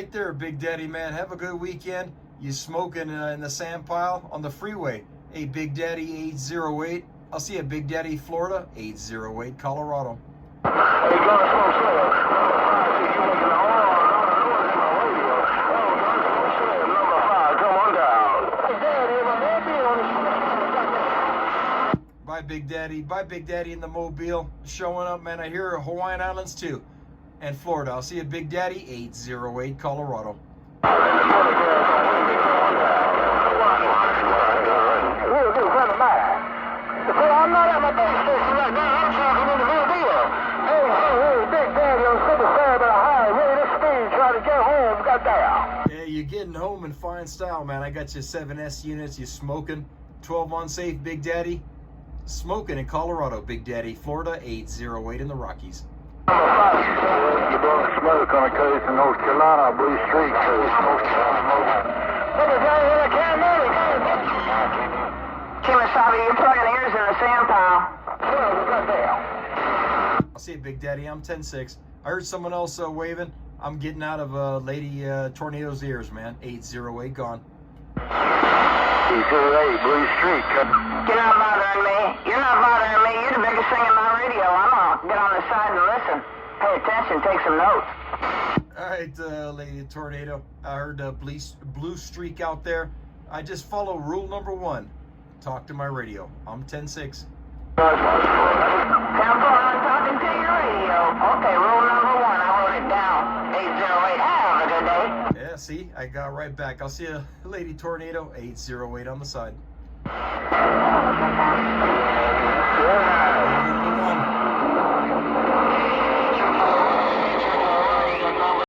right there, Big Daddy, man. Have a good weekend. You smoking in the sand pile on the freeway. Hey, Big Daddy 808. I'll see you, Big Daddy, Florida 808, Colorado. Hey, Gun Smoke Slam. Number 5, see you making the noise in my radio. Oh, Gun Smoke Slam. Number 5, come on down. Hey, Daddy, my mobile on the Bye, Big Daddy. Bye, Big Daddy in the mobile. Showing up, man. I hear Hawaiian Islands too. And Florida. I'll see you, Big Daddy 808, Colorado. I'm not at my base station right now. I'm talking in the mobile. Hey, Big Daddy on 57 and a highway. This speed trying to get home. Goddamn. Yeah, you're getting home in fine style, man. I got you 7S units. You smoking. 12 on safe, Big Daddy. Smoking in Colorado, Big Daddy. Florida 808 in the Rockies. You're blowing smoke on a coast in North Carolina, Blue Street Coast, North Carolina. Kimasabi, you're plugging ears in the sand pile. I'll see you, Big Daddy. I'm 10-6. I heard someone else waving. I'm getting out of Lady Tornado's ears, man. 808 gone. 808, Blue Street. You're not bothering me. You're not bothering me. You're the biggest thing in my radio. I'm gonna get on the side and listen. Pay attention. Take some notes. All right, Lady Tornado. I heard Blue Streak out there. I just follow rule number 1. Talk to my radio. I'm 10-6. 10-4, I'm talking to your radio. Okay, rule number 1. I wrote it down. 808. Have a good day. Yeah, see? I got right back. I'll see you, Lady Tornado. 808 on the side.